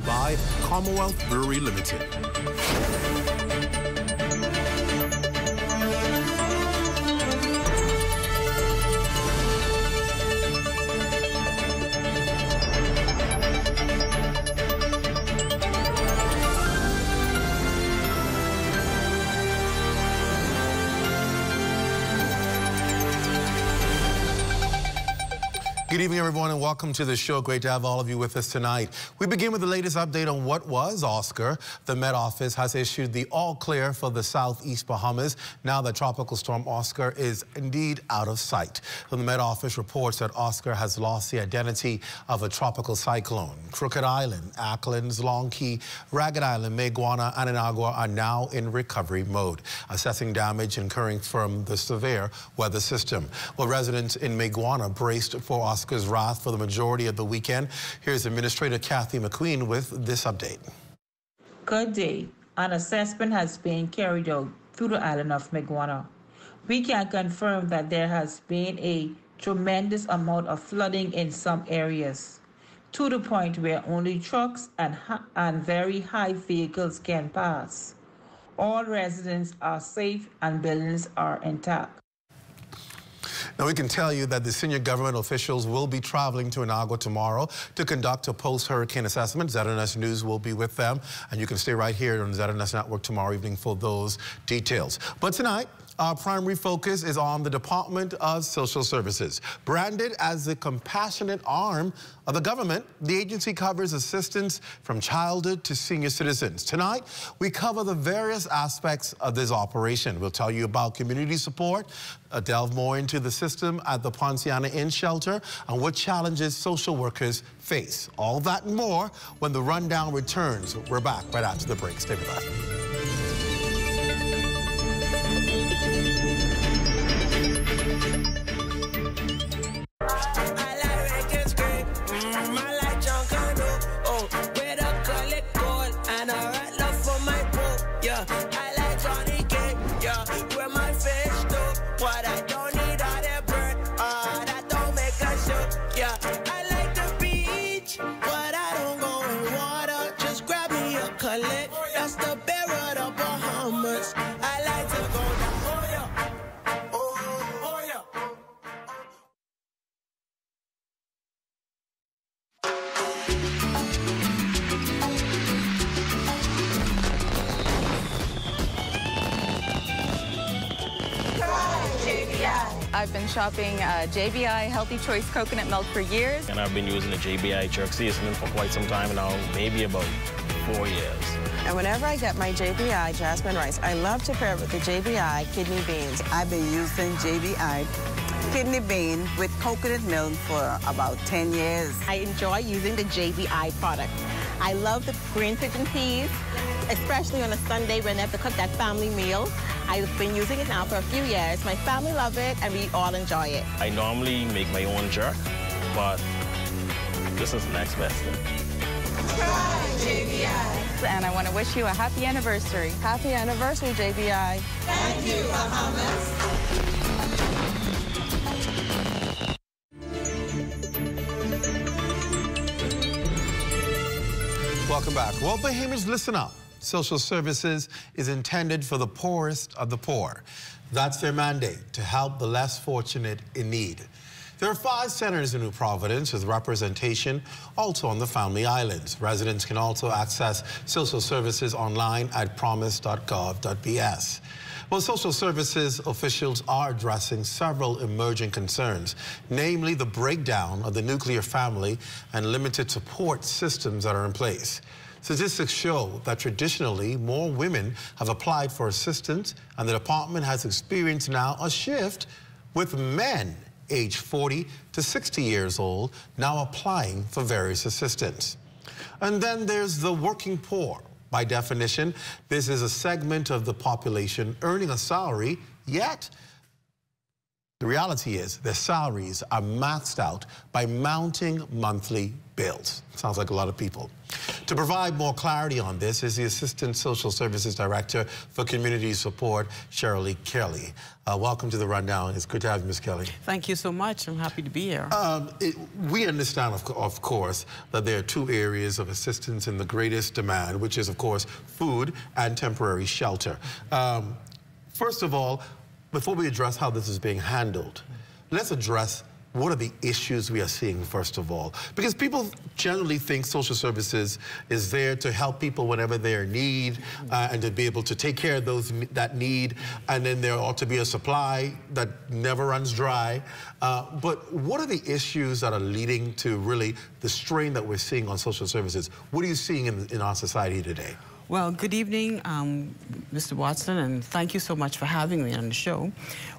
By Commonwealth Brewery Limited. Good evening, everyone, and welcome to the show. Great to have all of you with us tonight. We begin with the latest update on what was Oscar. The Met Office has issued the all clear for the southeast Bahamas. Now that Tropical Storm Oscar is indeed out of sight. The Met Office reports that Oscar has lost the identity of a tropical cyclone. Crooked Island, Acklands, Long Key, Ragged Island, Maguana, and Inagua are now in recovery mode, assessing damage incurring from the severe weather system. Well, residents in Maguana braced for Oscar's wrath for the majority of the weekend. Here's Administrator Kathy McQueen with this update. Good day. An assessment has been carried out through the island of Maguana. We can confirm that there has been a tremendous amount of flooding in some areas, to the point where only trucks and very high vehicles can pass. All residents are safe and buildings are intact. Now, we can tell you that the senior government officials will be traveling to Inagua tomorrow to conduct a post-hurricane assessment. ZNS News will be with them, and you can stay right here on the ZNS Network tomorrow evening for those details. But tonight, our primary focus is on the Department of Social Services. Branded as the compassionate arm of the government, the agency covers assistance from childhood to senior citizens. Tonight, we cover the various aspects of this operation. We'll tell you about community support, delve more into the system at the Ponciana Inn shelter, and what challenges social workers face. All that and more when the rundown returns. We're back right after the break. Stay with us. That's the bear of the Bahamas. I like to go down. Oh yeah. Oh yeah. I've been shopping JBI Healthy Choice Coconut Milk for years. And I've been using the JBI jerk seasoning for quite some time now, maybe about 4 years. And whenever I get my JBI jasmine rice, I love to pair it with the JBI kidney beans. I've been using JBI kidney bean with coconut milk for about 10 years. I enjoy using the JBI product. I love the green pigeon peas, especially on a Sunday when I have to cook that family meal. I've been using it now for a few years. My family love it, and we all enjoy it. I normally make my own jerk, but this is the next best thing. Try JBI. And I want to wish you a happy anniversary. Happy anniversary, JBI. Thank you, Bahamas. Welcome back. Well, Bahamians, listen up. Social services is intended for the poorest of the poor. That's their mandate, to help the less fortunate in need. There are 5 centers in New Providence with representation also on the Family Islands. Residents can also access social services online at promise.gov.bs. Well, social services officials are addressing several emerging concerns, namely the breakdown of the nuclear family and limited support systems that are in place. Statistics show that traditionally more women have applied for assistance, and the department has experienced now a shift with men aged 40 to 60 years old now applying for various assistance. And then there's the working poor. By definition, this is a segment of the population earning a salary, yet the reality is their salaries are maxed out by mounting monthly bills. Sounds like a lot of people. To To provide more clarity on this is the Assistant Social Services Director for Community Support, Shirley Kelly. Welcome to the Rundown. It's good to have you, Ms. Kelly. Thank you so much. I'm happy to be here. We understand, of course, that there are two areas of assistance in the greatest demand, which is, of course, food and temporary shelter. First of all, before we address how this is being handled, let's address what are the issues we are seeing, first of all? Because people generally think social services is there to help people whenever they're in need and to be able to take care of those that need, and then there ought to be a supply that never runs dry. But what are the issues that are leading to really the strain that we're seeing on social services? What are you seeing in our society today? Well, good evening, Mr. Watson, and thank you so much for having me on the show.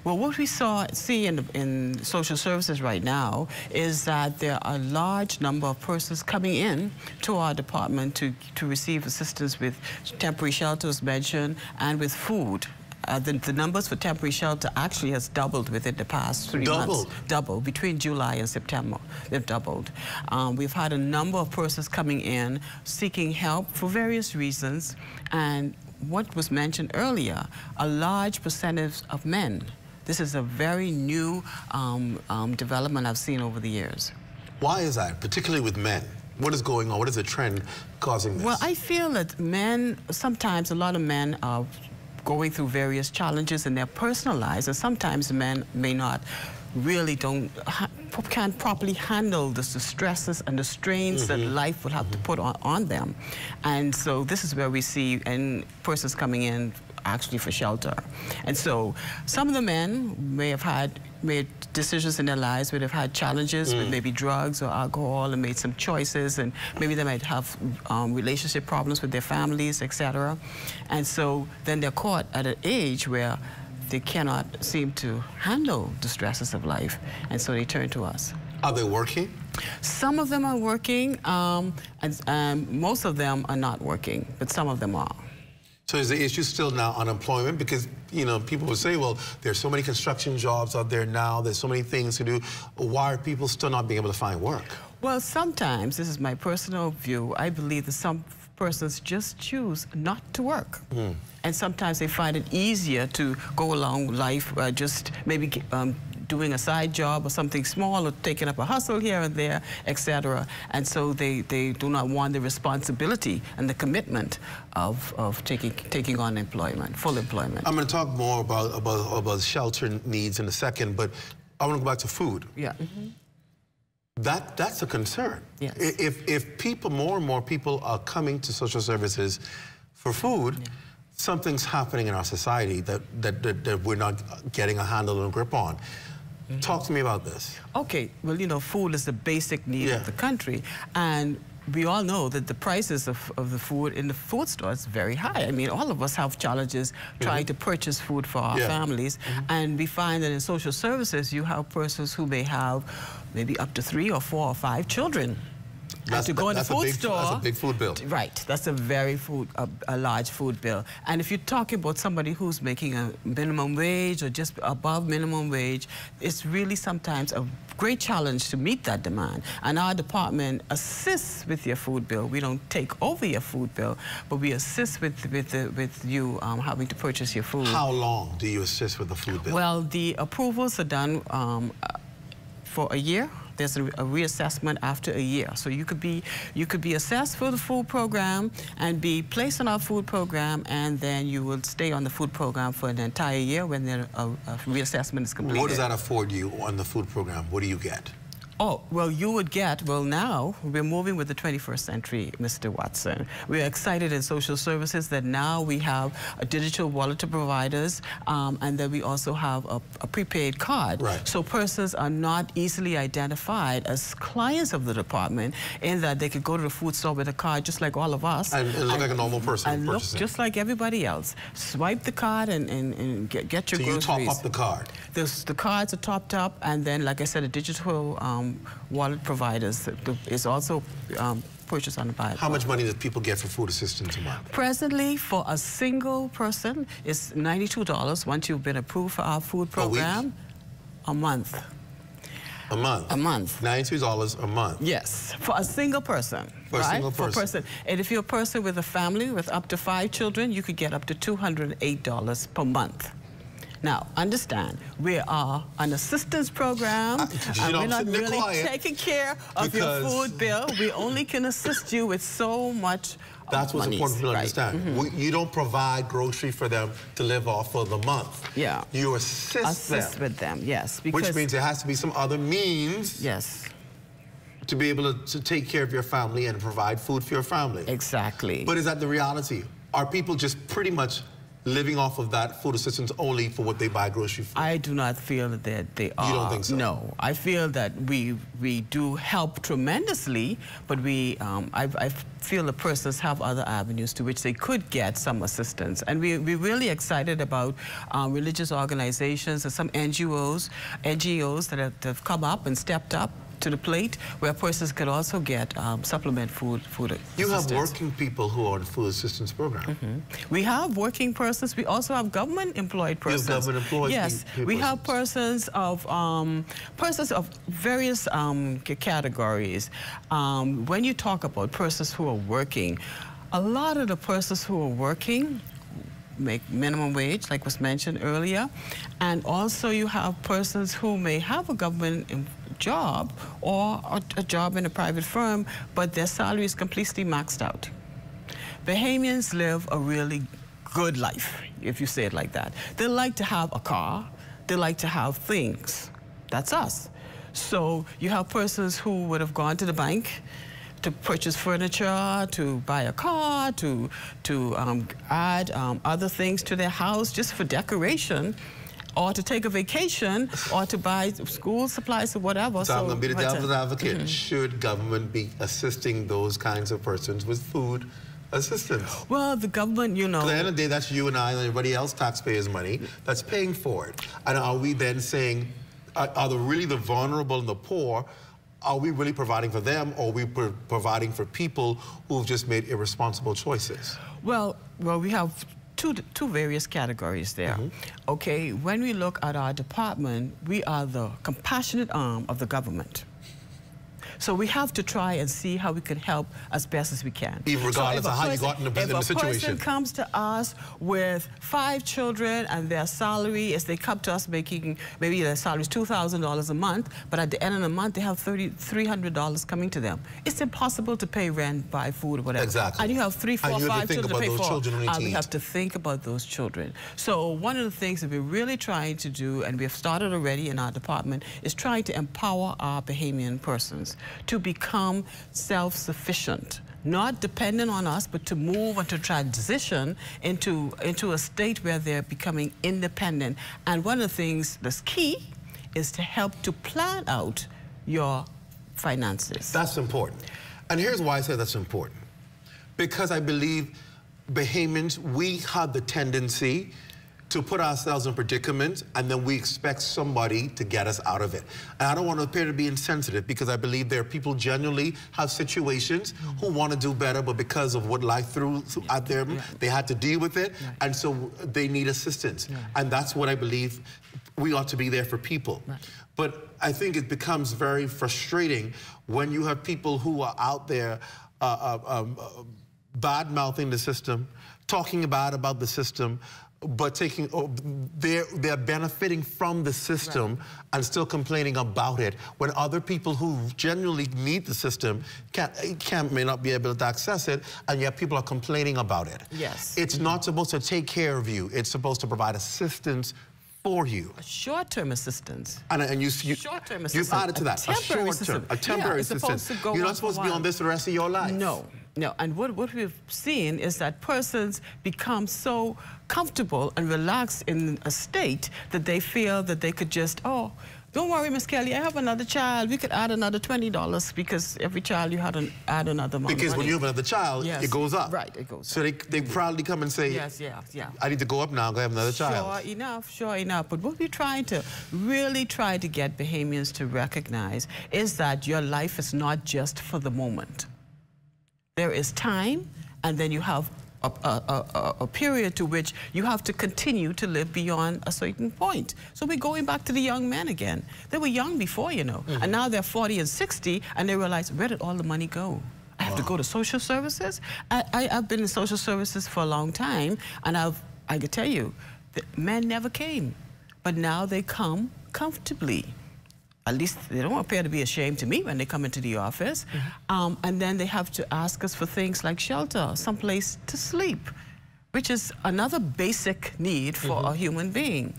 Well, what we see in social services right now is that there are a large number of persons coming in to our department to receive assistance with temporary shelters mentioned and with food. The numbers for temporary shelter actually has doubled within the past 3 months. Doubled between July and September. They've doubled. We've had a number of persons coming in seeking help for various reasons, and what was mentioned earlier, a large percentage of men. This is a very new development I've seen over the years. Why is that, particularly with men? What is going on? What is the trend causing this? Well, I feel that men, sometimes a lot of men are going through various challenges in their personal lives, and sometimes men may not really can't properly handle the stresses and the strains that life would have to put on them. And so this is where we see persons coming in actually for shelter. And so some of the men may have made decisions in their lives where they've had challenges with maybe drugs or alcohol and made some choices, and maybe they might have relationship problems with their families, etc. And so then they're caught at an age where they cannot seem to handle the stresses of life, and so they turn to us. Are they working? Some of them are working, and most of them are not working, but some of them are. So is the issue still now unemployment? Because, you know, people will say, well, there's so many construction jobs out there now, there's so many things to do. Why are people still not being able to find work? Well, sometimes, this is my personal view, I believe that some persons just choose not to work. And sometimes they find it easier to go along life just maybe doing a side job or something small, or taking up a hustle here and there, etc. And so they do not want the responsibility and the commitment of taking on employment, full employment. I'm going to talk more about shelter needs in a second, but I want to go back to food. Yeah. That's a concern. Yes. If people, more and more people are coming to social services for food, something's happening in our society that we're not getting a handle and a grip on. Talk to me about this. Okay, well, you know, food is the basic need of the country, and we all know that the prices of the food in the food store is very high. I mean, all of us have challenges trying to purchase food for our families, and we find that in social services, you have persons who may have maybe up to 3 or 4 or 5 children. That's, to go in the food store, that's a big food bill. Right, that's a large food bill. And if you're talking about somebody who's making a minimum wage or just above minimum wage, it's really sometimes a great challenge to meet that demand. And our department assists with your food bill. We don't take over your food bill, but we assist with you having to purchase your food. How long do you assist with the food bill? Well, the approvals are done for a year. There's a reassessment after a year. So you could be assessed for the food program and be placed on our food program, and then you will stay on the food program for an entire year when a reassessment is completed. What does that afford you on the food program? What do you get? Oh, well, you would get, well, now we're moving with the 21st century, Mr. Watson. We're excited in social services that now we have a digital wallet to providers, and then we also have a prepaid card. Right. So persons are not easily identified as clients of the department, in that they could go to the food store with a card just like all of us. And look like a normal person and look purchasing. just like everybody else. Swipe the card and get your groceries. So you top up the card? The cards are topped up, and then, like I said, a digital wallet providers is also purchased on the buy. How much money do people get for food assistance a month? Presently, for a single person, it's $92 once you've been approved for our food program. A month. A month? A month. $92 a month? Yes, for a single person. For a single person. For a person. And if you're a person with a family with up to 5 children, you could get up to $208 per month. Now, understand, we are an assistance program, and we're not really taking care of your food bill. We only can assist you with so much. That's what's important for you to understand. You don't provide grocery for them to live off for the month. Yeah. You assist them. With them, yes. Which means there has to be some other means. Yes. To be able to take care of your family and provide food for your family. Exactly. But is that the reality? Are people just pretty much living off of that food assistance only for what they buy grocery for? I do not feel that they are. You don't think so? No. I feel that we do help tremendously, but I feel the persons have other avenues to which they could get some assistance. And we're really excited about religious organizations and some NGOs that have come up and stepped up to the plate, where persons could also get supplement food You assistance. have working people who are on the food assistance program. We have working persons. We also have government employed persons. You have government employed yes, we have persons of various categories. When you talk about persons who are working, a lot of the persons who are working make minimum wage, like was mentioned earlier, and also you have persons who may have a government job or a job in a private firm, but their salary is completely maxed out. Bahamians live a really good life, if you say it like that. They like to have a car, they like to have things. That's us. So you have persons who would have gone to the bank to purchase furniture, to buy a car, to add other things to their house just for decoration, or to take a vacation, or to buy school supplies or whatever. So I'm going to be the devil's advocate. Should government be assisting those kinds of persons with food assistance? Well, the government, you know... At the end of the day, that's you and I and everybody else, taxpayers' money, that's paying for it. And are we then saying, are really the vulnerable and the poor, are we really providing for them, or are we providing for people who've just made irresponsible choices? Well, we have two various categories there. Okay, when we look at our department, we are the compassionate arm of the government. So we have to try and see how we can help as best as we can. Even regardless of how you got in the situation. If a person comes to us with 5 children and their salary is, they come to us making, maybe their salary is $2,000 a month, but at the end of the month they have $300 coming to them. It's impossible to pay rent, buy food, or whatever. Exactly. And you have 3, 4, 5 children to pay for. We have to think about those children. So one of the things that we're really trying to do, and we have started already in our department, is trying to empower our Bahamian persons to become self-sufficient, not dependent on us, but to move and to transition into a state where they're becoming independent. And one of the things that's key is to help to plan out your finances. That's important. And here's why I say that's important. Because I believe Bahamians, we have the tendency to put ourselves in predicaments, and then we expect somebody to get us out of it. And I don't want to appear to be insensitive, because I believe there are people genuinely have situations who want to do better, but because of what life threw out there, they had to deal with it, and so they need assistance. And that's what I believe we ought to be there for people. But I think it becomes very frustrating when you have people who are out there bad-mouthing the system, talking bad about the system, but they're benefiting from the system and still complaining about it, when other people who genuinely need the system may not be able to access it, and yet people are complaining about it. Yes. It's not supposed to take care of you. It's supposed to provide assistance for you. Short-term assistance. And you short-term assistance. You've added to that. A Temporary short-term, a temporary assistance. You're not supposed to be on this the rest of your life. No. No, and what we've seen is that persons become so comfortable and relaxed in a state that they feel that they could just, oh, don't worry, Miss Kelly, I have another child. We could add another $20, because every child you had to add another amount of money. Because when you have another child, it goes up. Right, it goes up. So they proudly come and say, yes, I need to go up now, I'm going to have another child. Sure enough. But what we're trying to really try to get Bahamians to recognize is that your life is not just for the moment. There is time, and then you have a period to which you have to continue to live beyond a certain point. So we're going back to the young men again. They were young before, you know, and now they're 40 and 60, and they realize, where did all the money go? I have to go to social services. I've been in social services for a long time, and I can tell you, the men never came, but now they come comfortably. At least they don't appear to be ashamed to me when they come into the office. And then they have to ask us for things like shelter, someplace to sleep, which is another basic need for a human being.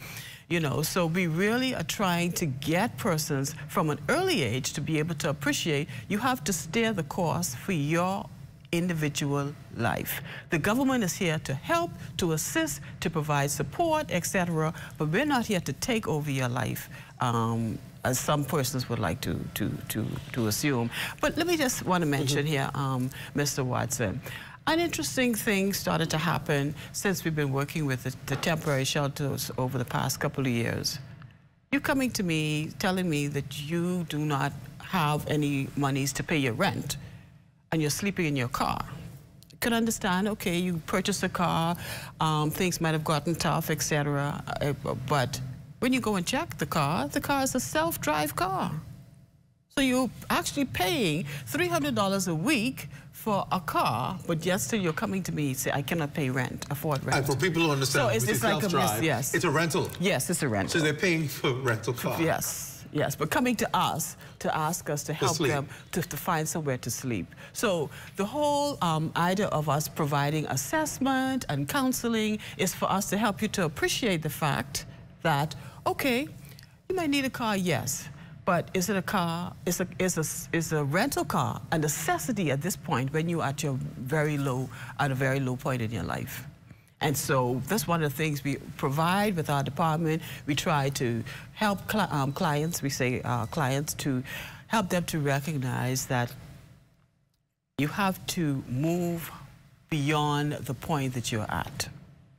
You know, so we really are trying to get persons from an early age to be able to appreciate you have to steer the course for your individual life. The government is here to help, to assist, to provide support, etc., but we're not here to take over your life, as some persons would like to assume. But let me just want to mention here, Mr. Watson, an interesting thing started to happen since we've been working with the temporary shelters over the past couple of years. You're coming to me, telling me that you do not have any monies to pay your rent, and you're sleeping in your car. You can understand, okay, you purchased a car, things might have gotten tough, etc., but when you go and check the car is a self-drive car. So you're actually paying $300 a week for a car, but yet still you're coming to me and say, I cannot pay rent, afford rent. And for people who understand, so it's like self-drive, it's a rental. Yes, it's a rental. So they're paying for rental car. Yes, yes, but coming to us to ask us to help them to find somewhere to sleep. So the whole idea of us providing assessment and counseling is for us to help you to appreciate the fact that, okay, you might need a car, yes, but is it a car? Is a rental car a necessity at this point when you're at a very low point in your life? And so that's one of the things we provide with our department. We try to help clients, we say clients, to help them to recognize that you have to move beyond the point that you're at.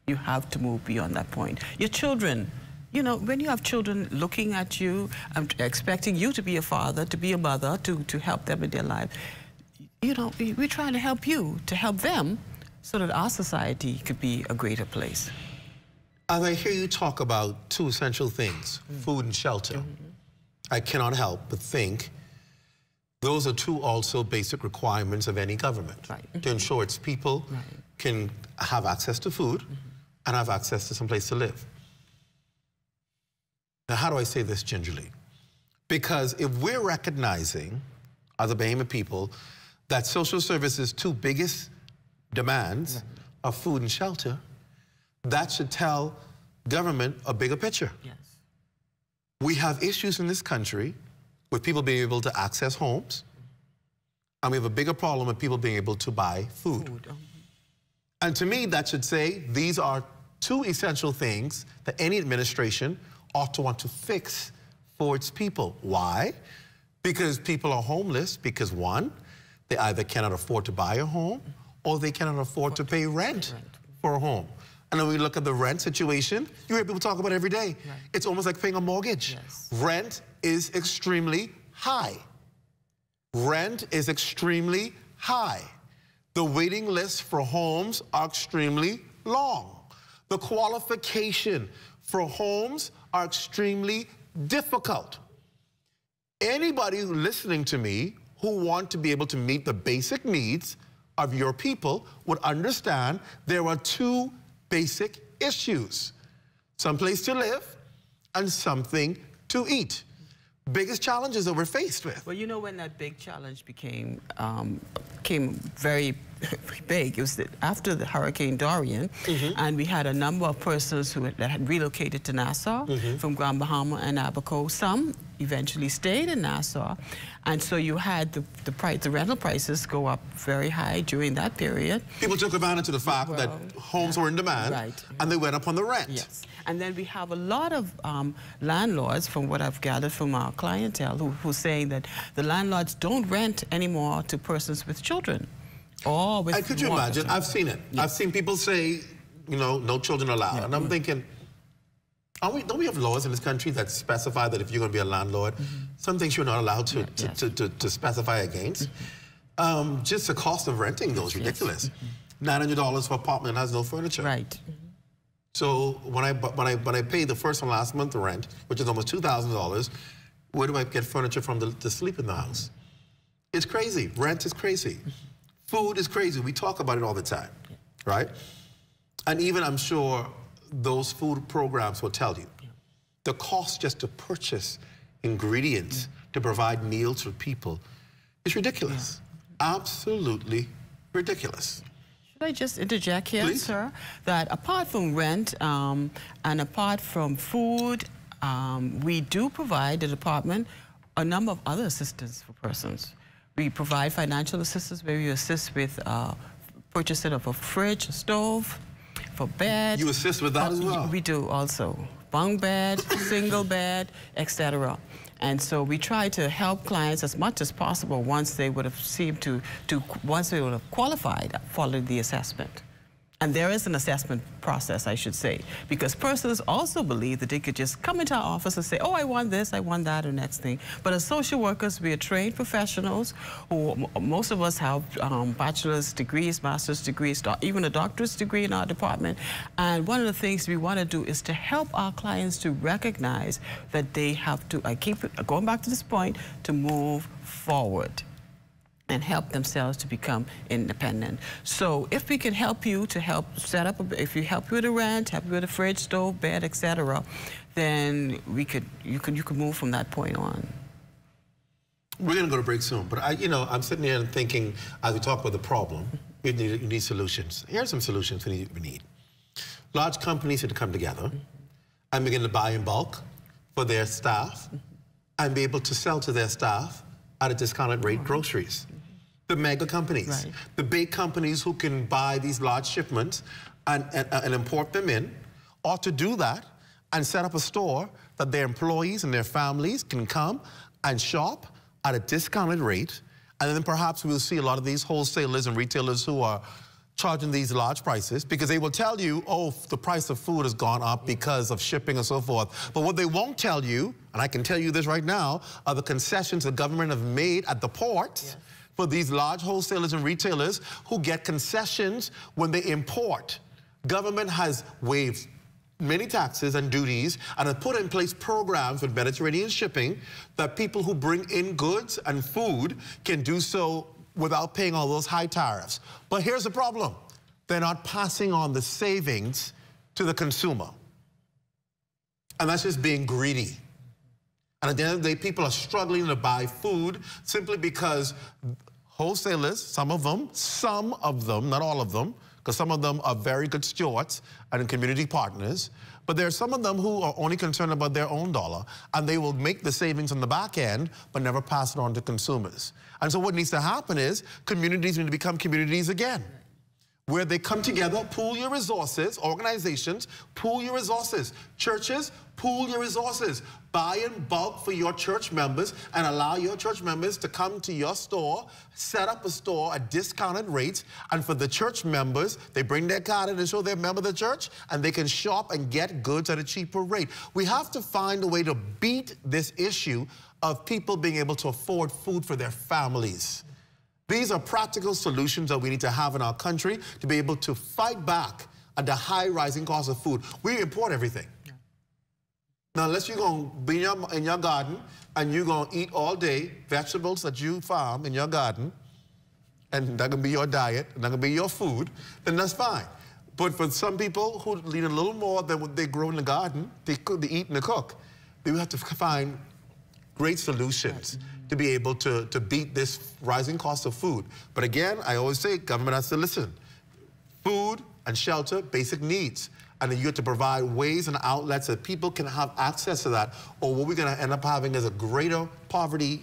You have to move beyond that point. Your children, you know, when you have children looking at you and expecting you to be a father, to be a mother, to help them in their life, you know, we're trying to help you, to help them, so that our society could be a greater place. And I hear you talk about two essential things, food and shelter. I cannot help but think those are two also basic requirements of any government to ensure its people can have access to food and have access to some place to live. Now, how do I say this gingerly? Because if we're recognizing, as a Bahamian people, that social services' two biggest demands are food and shelter, that should tell government a bigger picture. Yes. We have issues in this country with people being able to access homes, and we have a bigger problem with people being able to buy food. And to me, that should say these are two essential things that any administration ought to want to fix for its people. Why? Because people are homeless because, one, they either cannot afford to buy a home or they cannot afford to pay rent for a home. And then we look at the rent situation, you hear people talk about it every day. It's almost like paying a mortgage. Rent is extremely high. Rent is extremely high. The waiting lists for homes are extremely long. The qualification for homes are extremely difficult. Anybody listening to me who want to be able to meet the basic needs of your people would understand there are two basic issues: someplace to live and something to eat. Biggest challenges that we're faced with. Well, you know, when that big challenge became very big, it was after the Hurricane Dorian, and we had a number of persons that had relocated to Nassau from Grand Bahama and Abaco. Some eventually stayed in Nassau, and so you had the rental prices go up very high during that period. People took advantage of the fact that homes were in demand, and they went up on the rent. Yes. And then we have a lot of landlords, from what I've gathered from our clientele, who are saying that the landlords don't rent anymore to persons with children. Or with could you imagine? I've seen it. I've seen people say, you know, no children allowed. And I'm thinking, don't we have laws in this country that specify that if you're going to be a landlord, some things you're not allowed to specify against? Just the cost of renting those is ridiculous. $900 for an apartment that has no furniture. Right. So when I pay the first and last month rent, which is almost $2,000, where do I get furniture from to sleep in the house? It's crazy. Rent is crazy. Food is crazy. We talk about it all the time, right? And even I'm sure those food programs will tell you the cost just to purchase ingredients to provide meals for people is ridiculous. Absolutely ridiculous. Should I just interject here, Please? sir? That apart from rent and apart from food, we do provide, the department, a number of other assistance for persons. We provide financial assistance where we assist with purchasing of a fridge, a stove, for bed. You assist with that as well? We do also. Bunk bed, single bed, etc. And so we try to help clients as much as possible once they would have seemed once they would have qualified following the assessment. And there is an assessment process, I should say, because persons also believe that they could just come into our office and say, oh, I want this, I want that, or next thing. But as social workers, we are trained professionals who, most of us have bachelor's degrees, master's degrees, even a doctorate degree in our department. And one of the things we want to do is to help our clients to recognize that they have to, I keep going back to this point, to move forward and help themselves to become independent. So if we can help you to help set up, if you help you with the rent, help you with a fridge, stove, bed, etc., then you could move from that point on. We're going to go to break soon, but I'm sitting here and thinking, as we talk about the problem, you need solutions. Here are some solutions we need. Large companies need to come together and begin to buy in bulk for their staff and be able to sell to their staff at a discounted rate groceries. The mega companies, the big companies who can buy these large shipments and import them in, ought to do that and set up a store that their employees and their families can come and shop at a discounted rate. And then perhaps we'll see a lot of these wholesalers and retailers who are charging these large prices because they will tell you, oh, the price of food has gone up because of shipping and so forth. But what they won't tell you, and I can tell you this right now, are the concessions the government have made at the ports for these large wholesalers and retailers who get concessions when they import. Government has waived many taxes and duties and has put in place programs with Mediterranean shipping that people who bring in goods and food can do so without paying all those high tariffs. But here's the problem. They're not passing on the savings to the consumer. And that's just being greedy. And at the end of the day, people are struggling to buy food simply because wholesalers, some of them, not all of them, because some of them are very good stewards and community partners, but there are some of them who are only concerned about their own dollar, and they will make the savings on the back end, but never pass it on to consumers. And so what needs to happen is communities need to become communities again, where they come together, pool your resources, organizations, pool your resources, churches, pool your resources, buy in bulk for your church members and allow your church members to come to your store, set up a store at discounted rates, and for the church members, they bring their card in and show they're a member of the church, and they can shop and get goods at a cheaper rate. We have to find a way to beat this issue of people being able to afford food for their families. These are practical solutions that we need to have in our country to be able to fight back at the high rising cost of food. We import everything. Now, unless you're going to be in your garden and you're going to eat all day vegetables that you farm in your garden, and that can be your diet, and that can be your food, then that's fine. But for some people who need a little more than what they grow in the garden, they eat and they cook, we have to find great solutions to be able to beat this rising cost of food. But again, I always say government has to listen. Food and shelter, basic needs. And then you have to provide ways and outlets that people can have access to that, or what we're going to end up having is a greater poverty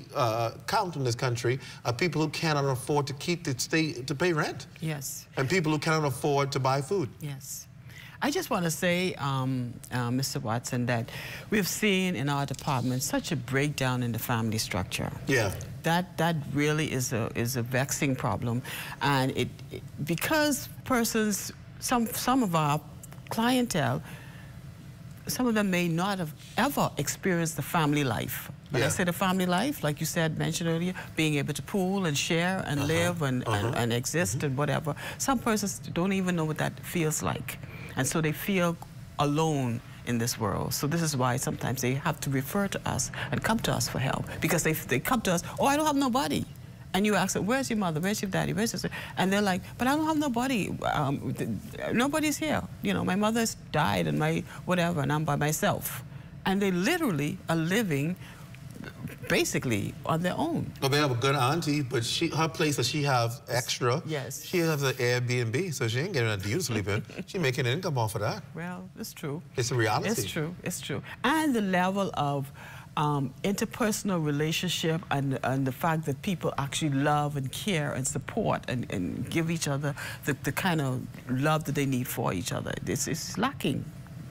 count in this country of people who cannot afford to to pay rent. Yes. And people who cannot afford to buy food. Yes. I just want to say, Mr. Watson, that we've seen in our department such a breakdown in the family structure. Yeah. That really is a vexing problem, and because persons, some of our clientele, some of them may not have ever experienced the family life. But I said a family life, like you said, mentioned earlier, being able to pool and share and live and exist and whatever. Some persons don't even know what that feels like. And so they feel alone in this world. So this is why sometimes they have to refer to us and come to us for help. Because they come to us, oh, I don't have nobody. And you ask them, where's your mother, where's your daddy, where's your sister? And they're like, but I don't have nobody. Nobody's here. You know, my mother's died and my whatever, and I'm by myself. And they literally are living basically on their own. Well, they have a good auntie, but her place that she has extra, yes, she has an Airbnb, so she ain't getting a deal to sleep in. She's making an income off of that. Well, it's true. It's a reality. It's true, it's true. And the level of interpersonal relationship and the fact that people actually love and care and support and give each other the kind of love that they need for each other. It's lacking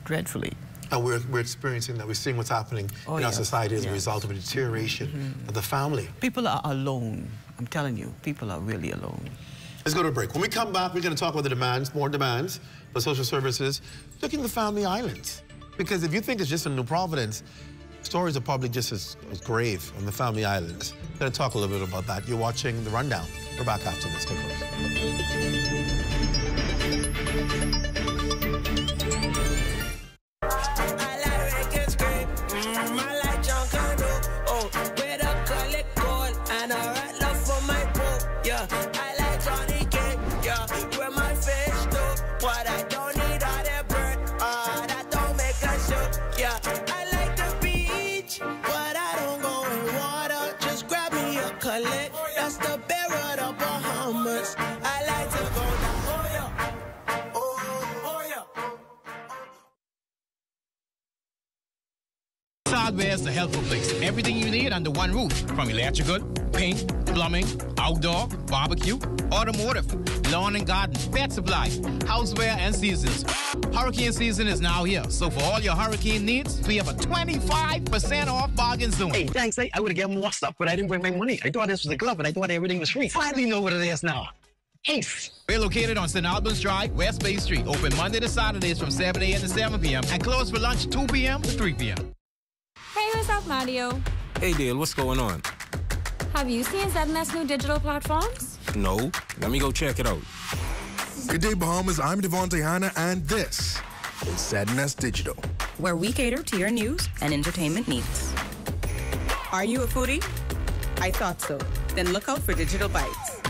dreadfully. And we're experiencing that. We're seeing what's happening in our society as a result of a deterioration of the family. People are alone. I'm telling you, people are really alone. Let's go to a break. When we come back, we're going to talk about the demands, more demands for social services. Look in the family islands. Because if you think it's just in New Providence, stories are probably just as grave on the family islands. We're going to talk a little bit about that. You're watching The Rundown. We're back after this. Stay close. That's the bear of the Bahamas. I like to go down. Oh yeah. Hardware is the helpful place. Everything you need under one roof. From electrical, paint, plumbing, outdoor, barbecue, automotive, lawn and garden, pet supply, houseware, and seasons. Hurricane season is now here, so for all your hurricane needs, we have a 25% off bargain zone. Hey, thanks. I would have given more stuff, but I didn't bring my money. I thought this was a glove, and I thought everything was free. Finally know what it is now. Ace. We're located on St. Albans Drive, West Bay Street, open Monday to Saturdays from 7 a.m. to 7 p.m. and closed for lunch 2 p.m. to 3 p.m. Hey, what's up, Mario? Hey, Dale, what's going on? Have you seen ZNS new digital platforms? No. Let me go check it out. Good day, Bahamas. I'm Devontae Hanna, and this is ZNS Digital, where we cater to your news and entertainment needs. Are you a foodie? I thought so. Then look out for Digital Bites.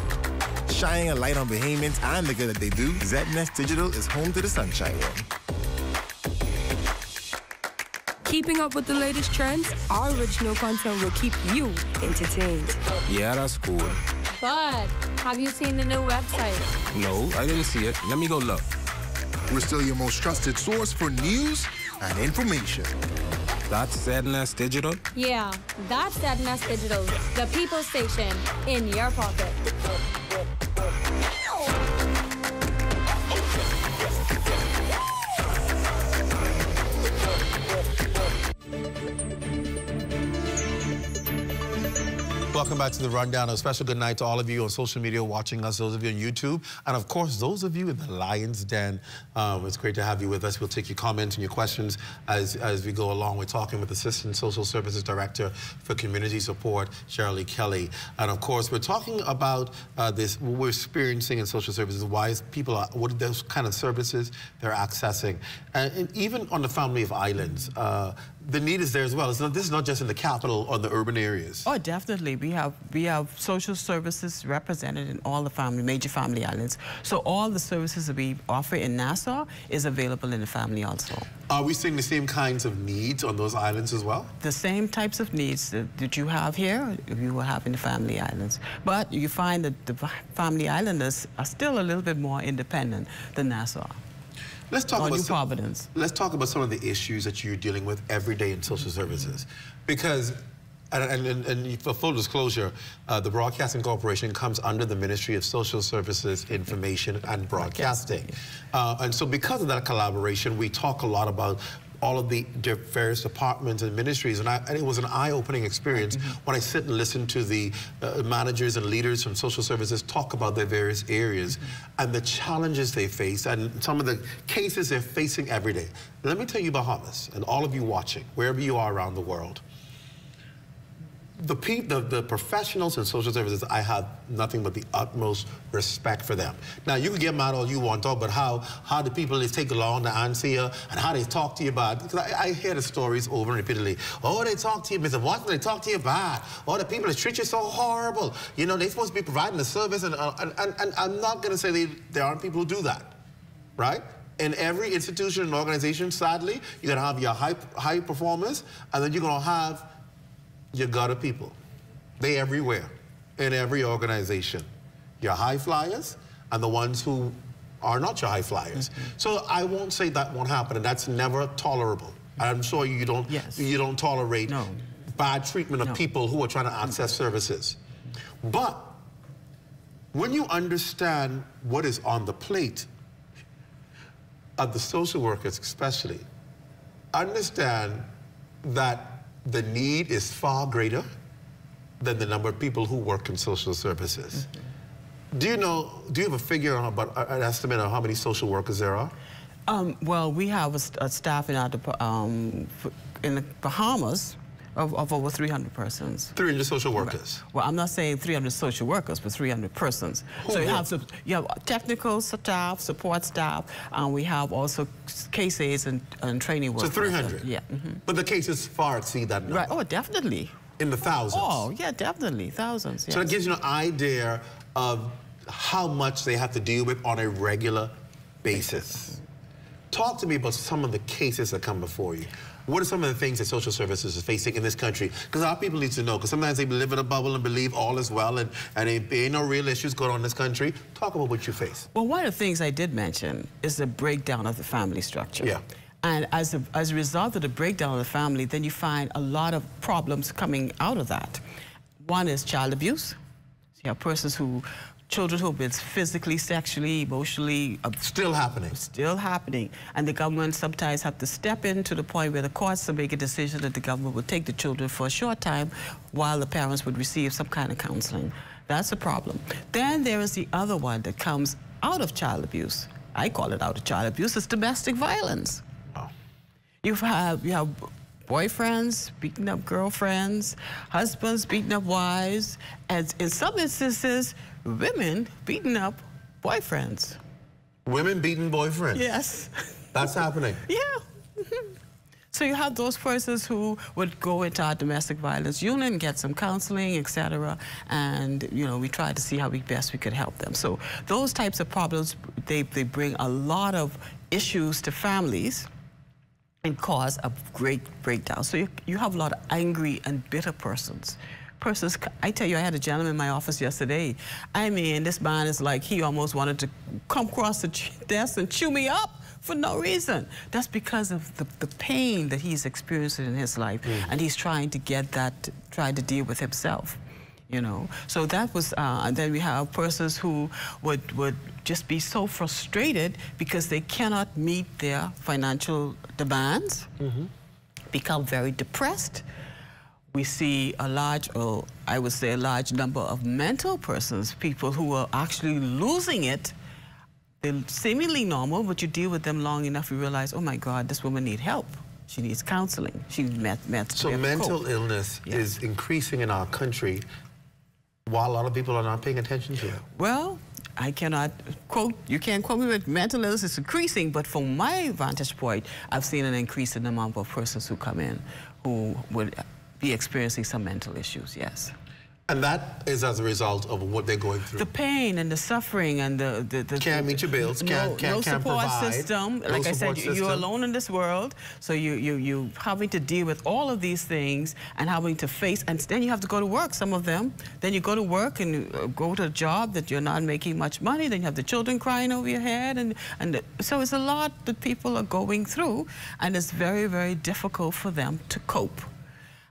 Shining a light on Bahamians and the good that they do, ZNS Digital is home to the Sunshine One. Keeping up with the latest trends, our original content will keep you entertained. Yeah, that's cool. But have you seen the new website? No, I didn't see it. Let me go look. We're still your most trusted source for news and information. That's ZNS Digital? Yeah, that's ZNS Digital, the people station in your pocket. Welcome back to The Rundown. A special good night to all of you on social media watching us, those of you on YouTube, and of course, those of you in the Lion's Den. It's great to have you with us. We'll take your comments and your questions as we go along. We're talking with Assistant Social Services Director for Community Support, Shirley Kelly. And of course, we're talking about what we're experiencing in social services, why people are, what are those kind of services they're accessing. And even on the family of islands, the need is there as well. This is not just in the capital or the urban areas. Oh, definitely. We have social services represented in all the major family islands. So all the services that we offer in Nassau is available in the family also. Are we seeing the same kinds of needs on those islands as well? The same types of needs that you have here, you will have in the family islands. But you find that the family islanders are still a little bit more independent than Nassau. Let's talk about New Providence. Let's talk about some of the issues that you're dealing with every day in social services. Because, and for full disclosure, the Broadcasting Corporation comes under the Ministry of Social Services, Information and Broadcasting. And so because of that collaboration, we talk a lot about all of the various departments and ministries, and it was an eye-opening experience when I sit and listen to the managers and leaders from social services talk about their various areas and the challenges they face and some of the cases they're facing every day. Let me tell you, Bahamas, and all of you watching, wherever you are around the world, the professionals in social services, I have nothing but the utmost respect for them. Now, you can get mad all you want, talk about how the people they take along to answer you and how they talk to you bad. Because I hear the stories over and repeatedly. Oh, they talk to you, Mr. Watson, they talk to you bad. Oh, the people that treat you so horrible. You know, they're supposed to be providing the service, and I'm not going to say there aren't people who do that, right? In every institution and organization, sadly, you're going to have your high performers, and then you're going to have your gutter people. They everywhere, in every organization. Your high flyers and the ones who are not your high flyers. So I won't say that won't happen, and that's never tolerable. I'm sure you don't tolerate bad treatment of people who are trying to access services. But when you understand what is on the plate of the social workers especially, understand that the need is far greater than the number of people who work in social services. Do you have a figure on about an estimate of how many social workers there are? Well, we have a staff in the Bahamas of over 300 persons. 300 social workers? Right. Well, I'm not saying 300 social workers, but 300 persons. So you have technical staff, support staff, and we have also case aides and training workers. So 300? Yeah. But the cases far exceed that number? Right. Oh, definitely. In the thousands? Oh, yeah, definitely. Thousands, yes. So that gives you an idea of how much they have to deal with on a regular basis. Talk to me about some of the cases that come before you. What are some of the things that social services is facing in this country? Because our people need to know, because sometimes they live in a bubble and believe all is well, and there ain't no real issues going on in this country. Talk about what you face. Well, one of the things I did mention is the breakdown of the family structure. Yeah. And as a result of the breakdown of the family, then you find a lot of problems coming out of that. One is child abuse. You have children who have been physically, sexually, emotionally... Still happening. Still happening. And the government sometimes have to step in to the point where the courts will make a decision that the government will take the children for a short time while the parents would receive some kind of counseling. That's a problem. Then there is the other one that comes out of child abuse. I call it out of child abuse. It's domestic violence. Oh. You have boyfriends beating up girlfriends, husbands beating up wives, and in some instances, women beating up boyfriends. Women beating boyfriends? Yes. That's happening? Yeah. So you have those persons who would go into our domestic violence unit and get some counseling, etc. And, we try to see how best we could help them. So those types of problems, they bring a lot of issues to families and cause a great breakdown. So you have a lot of angry and bitter persons. I tell you, I had a gentleman in my office yesterday. I mean, this man is like, he almost wanted to come across the desk and chew me up for no reason. That's because of the pain that he's experiencing in his life, and he's trying to trying to deal with himself. So that was, and then we have persons who would just be so frustrated because they cannot meet their financial demands, become very depressed. We see a large number of mental persons, people who are actually losing it. They're seemingly normal, but you deal with them long enough, you realize, oh my God, this woman needs help. She needs counseling. She needs So mental illness is increasing in our country while a lot of people are not paying attention to it. Well, I cannot quote, you can't quote me, but mental illness is increasing, but from my vantage point, I've seen an increase in the number of persons who come in who would be experiencing some mental issues, yes. And that is as a result of what they're going through. The pain and the suffering and the can't meet your bills, can't support provide, system. No like I said, system. You're alone in this world, so you having to deal with all of these things and having to face, and then you have to go to work, some of them. Then you go to work and go to a job that you're not making much money, then you have the children crying over your head, so it's a lot that people are going through, and it's very, very difficult for them to cope.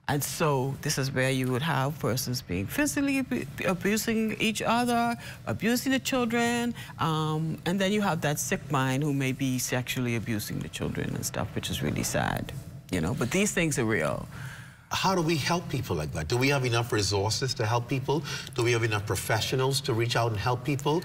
And so this is where you would have persons being physically abusing each other, abusing the children, and then you have that sick mind who may be sexually abusing the children and stuff, which is really sad, But these things are real. How do we help people like that? Do we have enough resources to help people? Do we have enough professionals to reach out and help people?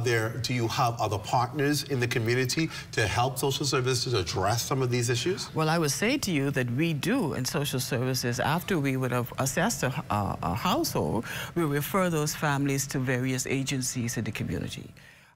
Do you have other partners in the community to help social services address some of these issues? Well, I would say to you that we do in social services, after we would have assessed a household, we refer those families to various agencies in the community.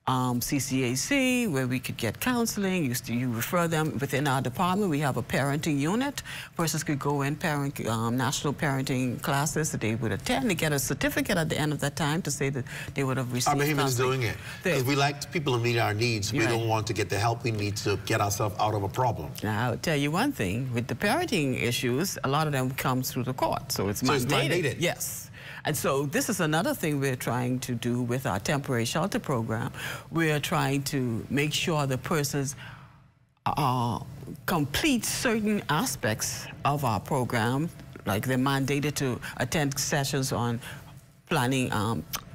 CCAC, where we could get counseling. You refer them within our department. We have a parenting unit. Persons could go in national parenting classes that they would attend to get a certificate at the end of that time to say that they would have received counseling. Our is doing it. Because we like people to meet our needs. We don't want to get the help we need to get ourselves out of a problem. Now, I'll tell you one thing. With the parenting issues, a lot of them come through the court. So it's mandated. Yes. And so this is another thing we're trying to do with our temporary shelter program. We're trying to make sure the persons complete certain aspects of our program, like they're mandated to attend sessions on planning,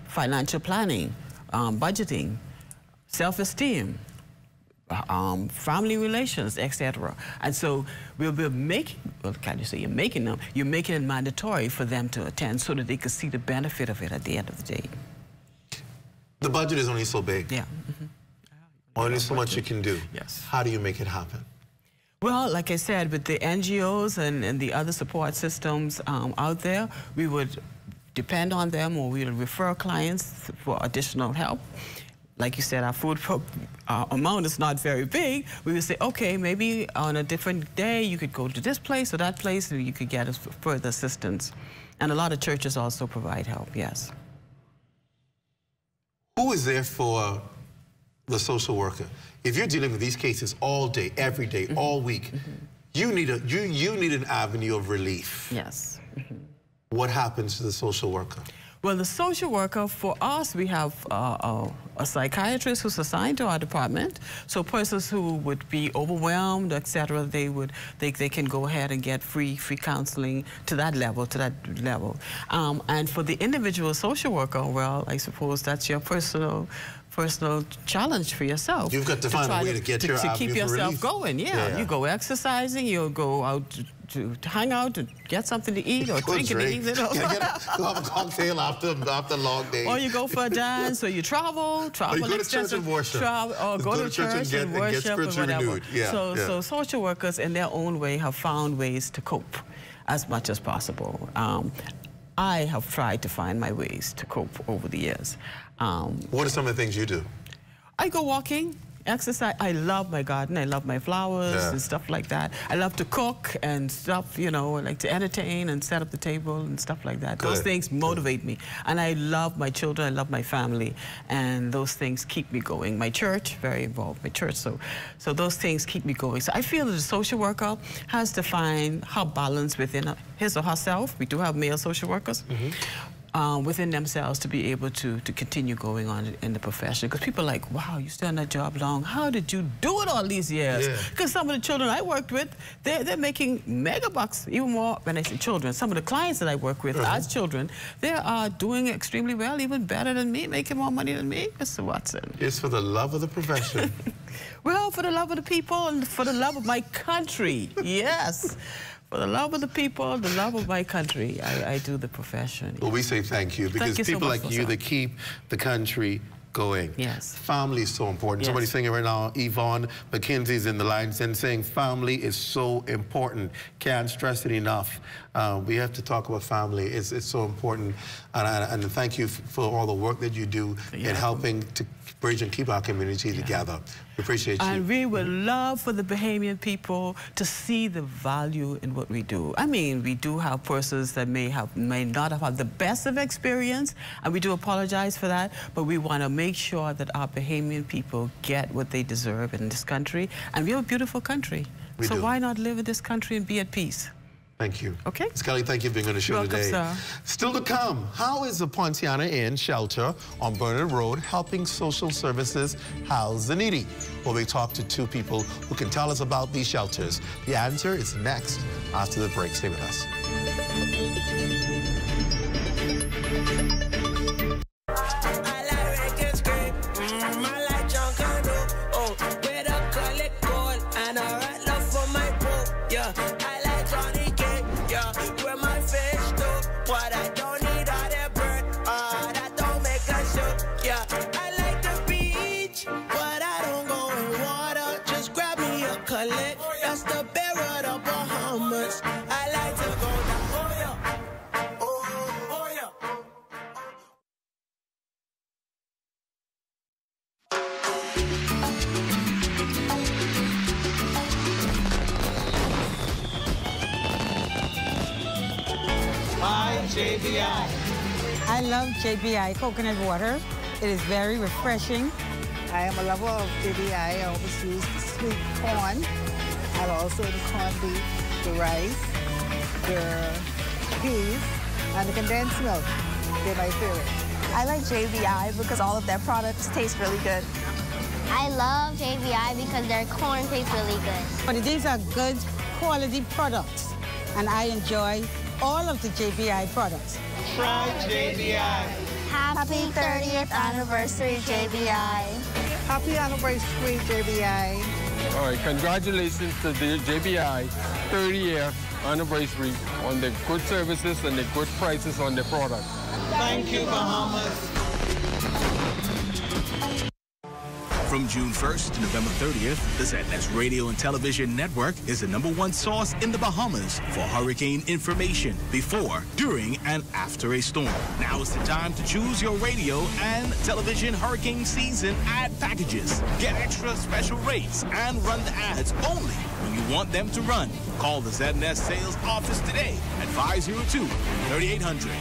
financial planning, budgeting, self-esteem, family relations, etc. And so we'll be making, well, can't you say you're making them? You're making it mandatory for them to attend so that they can see the benefit of it at the end of the day. The budget is only so big. Yeah. Only so much you can do. Yes. How do you make it happen? Well, like I said, with the NGOs and the other support systems out there, we would depend on them, or we would refer clients for additional help. Like you said, our food amount is not very big. We would say, okay, maybe on a different day, you could go to this place or that place, and you could get us further assistance. And a lot of churches also provide help, yes. Who is there for the social worker? If you're dealing with these cases all day, every day, all week, you need an avenue of relief. Yes. What happens to the social worker? Well, the social worker, for us, we have a psychiatrist who's assigned to our department. So persons who would be overwhelmed, etc., they can go ahead and get free counseling to that level, And for the individual social worker, well, I suppose that's your personal challenge for yourself. You've got to find a way to get your to keep yourself relief. going. Yeah, you go exercising, you'll go out to hang out and get something to eat or drink in the evening. Go have a cocktail after a long day. Or you go for a dance, or you travel. Or you go to church and worship. Or go to church and worship or whatever. So social workers in their own way have found ways to cope as much as possible. I have tried to find my ways to cope over the years. What are some of the things you do? I go walking, exercise. I love my garden. I love my flowers and stuff like that. I love to cook and stuff, you know, I like to entertain and set up the table and stuff like that. Those things motivate me. And I love my children. I love my family. And those things keep me going. My church, very involved, my church. So those things keep me going. So I feel that the social worker has to find her balance within his or herself. We do have male social workers. Within themselves to be able to continue going on in the profession. Because people are like, wow, you stay on that job long. How did you do it all these years? Because some of the children I worked with, they're making mega bucks, even more when I say children. Some of the clients that I work with as children, they are doing extremely well, even better than me, making more money than me, Mr. Watson. It's for the love of the profession. Well, for the love of the people and for the love of my country, yes. For the love of the people, the love of my country, I do the profession. Well, we say thank you, because people like you that keep the country going. Yes. Family is so important. Yes. Somebody's saying it right now, Yvonne McKenzie's in the lines and saying family is so important. Can't stress it enough. We have to talk about family. It's so important. And thank you for all the work that you do in helping to bridge and keep our community together. We appreciate you. And we would love for the Bahamian people to see the value in what we do. I mean, we do have persons that may not have had the best of experience, and we do apologize for that, but we want to make sure that our Bahamian people get what they deserve in this country. And we have a beautiful country. So why not live in this country and be at peace? Thank you. Okay. Scully, thank you for being on the show today. Sir. Still to come, how is the Pontiana Inn shelter on Bernard Road helping social services house the needy? Well, we talked to two people who can tell us about these shelters. The answer is next after the break. Stay with us. Where my JBI. I love JBI coconut water. It is very refreshing. I am a lover of JBI. I always use the sweet corn and also the corned beef, the rice, the peas, and the condensed milk. They're my favorite. I like JBI because all of their products taste really good. I love JBI because their corn tastes really good. But these are good quality products, and I enjoy all of the JBI products. Try JBI. Happy 30th anniversary, JBI. Happy anniversary, JBI. All right, congratulations to the JBI 30th anniversary on the good services and the good prices on the product. Thank you, Bahamas. From June 1st to November 30th, the ZNS Radio and Television Network is the #1 source in the Bahamas for hurricane information before, during, and after a storm. Now is the time to choose your radio and television hurricane season ad packages. Get extra special rates and run the ads only when you want them to run. Call the ZNS sales office today at 502-3800.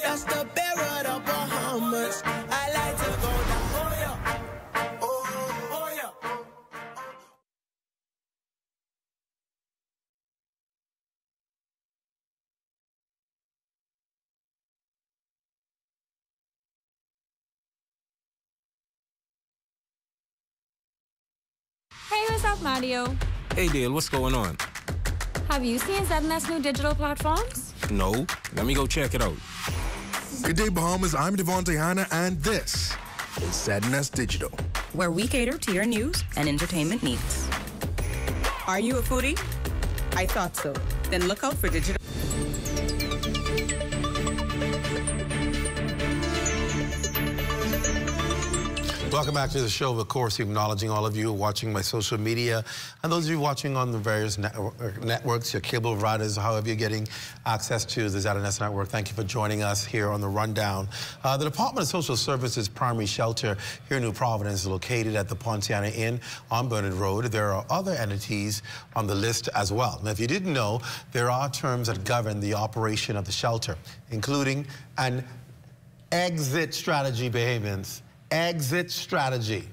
That's the bear of the Bahamas. I like to go down. Oh yeah. Oh yeah. Hey, what's up, Mario? Hey, Dale, what's going on? Have you seen ZNS new digital platforms? No. Let me go check it out. Good day, Bahamas. I'm Devontae Hanna, and this is ZNS Digital, where we cater to your news and entertainment needs. Are you a foodie? I thought so. Then look out for digital. Welcome back to the show. Of course, acknowledging all of you watching my social media and those of you watching on the various networks, your cable providers, however you're getting access to the ZNS network. Thank you for joining us here on the Rundown. The Department of Social Services primary shelter here in New Providence is located at the Poinciana Inn on Bernard Road. There are other entities on the list as well. Now, if you didn't know, there are terms that govern the operation of the shelter, including an exit strategy, Bahamians. Exit strategy.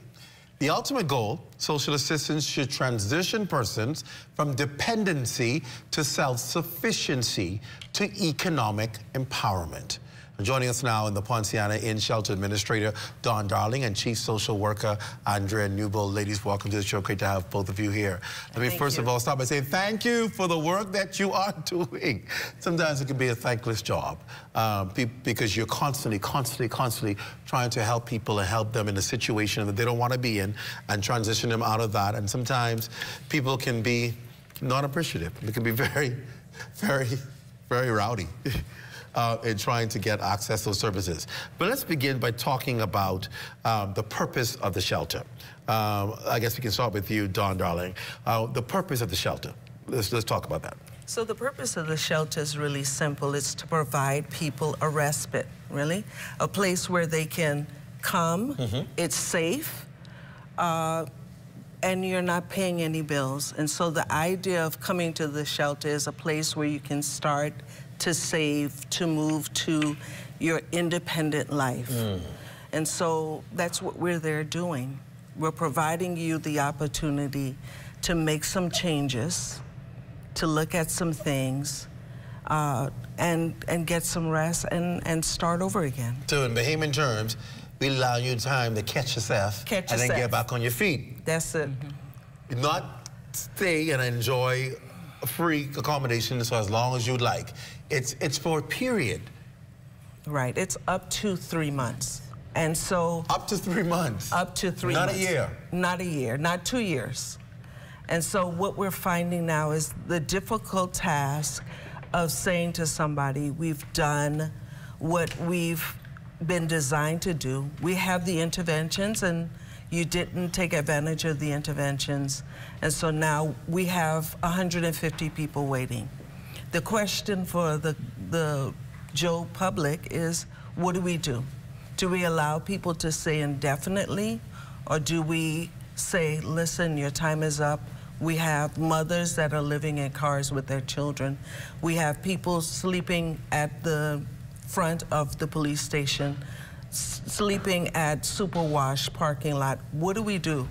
The ultimate goal, social assistance should transition persons from dependency to self-sufficiency to economic empowerment. Joining us now in the Poinciana Inn Shelter Administrator Don Darling and Chief Social Worker Andrea Newbold. Ladies, welcome to the show. Great to have both of you here. Let me first of all start by saying thank you for the work that you are doing. Sometimes it can be a thankless job because you're constantly trying to help people and help them in a situation that they don't want to be in and transition them out of that. And sometimes people can be not appreciative. They can be very rowdy. In trying to get access to those services. But let's begin by talking about the purpose of the shelter. I guess we can start with you, Don Darling. The purpose of the shelter. Let's talk about that. So the purpose of the shelter is really simple. It's to provide people a respite, really. A place where they can come, it's safe, and you're not paying any bills. And so the idea of coming to the shelter is a place where you can start to save, to move to your independent life. And so that's what we're there doing. We're providing you the opportunity to make some changes, to look at some things, and get some rest and start over again. So in Bahamian terms, we allow you time to catch yourself and then get back on your feet. That's it. Not stay and enjoy free accommodation so as long as you'd like. It's for a period. Right, it's up to 3 months. And so... Up to 3 months? Up to 3 months. Not a year? Not a year, not 2 years. And so what we're finding now is the difficult task of saying to somebody, we've done what we've been designed to do. We have the interventions, and you didn't take advantage of the interventions. And so now we have 150 people waiting. The question for the Joe public is, what do we do? Do we allow people to stay indefinitely, or do we say, listen, your time is up? We have mothers that are living in cars with their children. We have people sleeping at the front of the police station, sleeping at Superwash parking lot. What do we do?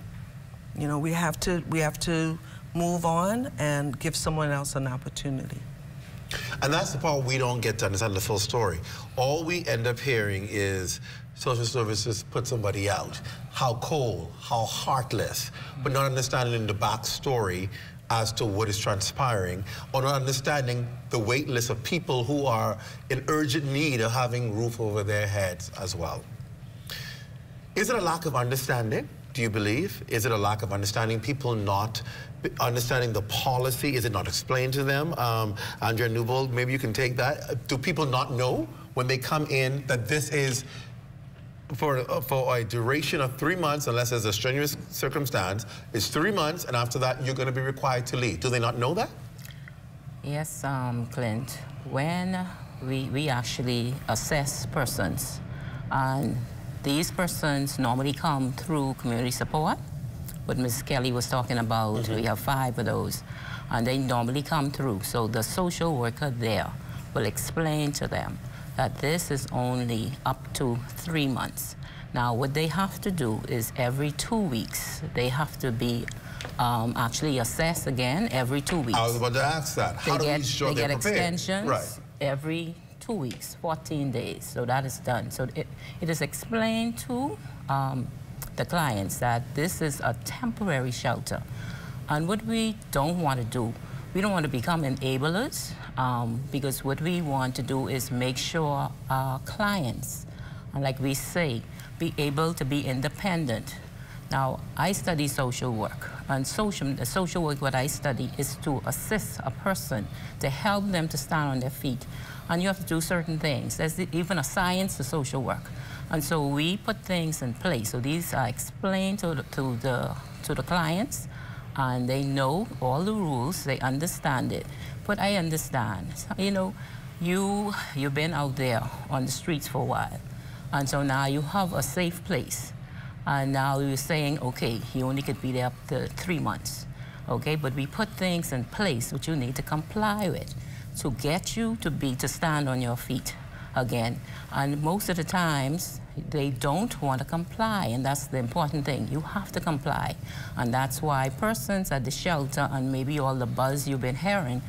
You know, we have to move on and give someone else an opportunity. And that's the part we don't get to understand the full story. All we end up hearing is social services put somebody out. How cold, how heartless, but not understanding the backstory as to what is transpiring, or not understanding the wait list of people who are in urgent need of having roof over their heads as well. Is it a lack of understanding, do you believe? Is it a lack of understanding, people not understanding the policy? Is it not explained to them? Andrea Newbold, maybe you can take that. Do people not know when they come in that this is for a duration of 3 months, unless there's a strenuous circumstance? It's 3 months, and after that, you're going to be required to leave. Do they not know that? Yes, Clint. When we actually assess persons, and these persons normally come through community support, what Ms. Kelly was talking about. We have 5 of those, and they normally come through. So the social worker there will explain to them that this is only up to 3 months. Now, what they have to do is every 2 weeks, they have to be actually assessed again every 2 weeks. I was about to ask that. How do we show they're prepared? They get extensions right. every 2 weeks, 14 days. So that is done. So it is explained to the clients that this is a temporary shelter. And what we don't want to do, we don't want to become enablers, because what we want to do is make sure our clients, and like we say, be able to be independent. Now, I study social work, and the social work what I study is to assist a person, to help them to stand on their feet. And you have to do certain things. There's even a science to social work. And so we put things in place. So these are explained to the clients, and they know all the rules, they understand it. But I understand, you know, you've been out there on the streets for a while, and so now you have a safe place. And now you're saying, okay, you only could be there up to 3 months, okay? But we put things in place which you need to comply with to get you to stand on your feet again. And most of the times, they don't want to comply, and that's the important thing. You have to comply. And that's why persons at the shelter, and maybe all the buzz you've been hearing,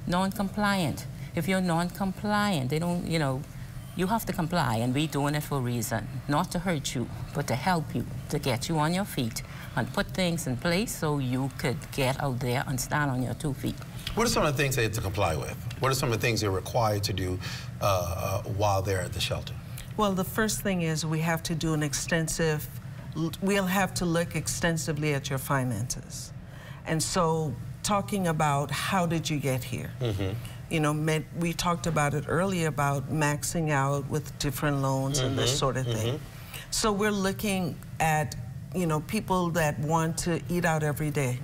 non-compliant. If you're non-compliant, they don't, you know, you have to comply, and we're doing it for a reason. Not to hurt you, but to help you, to get you on your feet, and put things in place so you could get out there and stand on your 2 feet. What are some of the things they have to comply with? What are some of the things they're required to do while they're at the shelter? Well, the first thing is we have to do we'll have to look extensively at your finances. And so talking about how did you get here? You know, we talked about it earlier about maxing out with different loans and this sort of thing. So we're looking at, you know, people that want to eat out every day,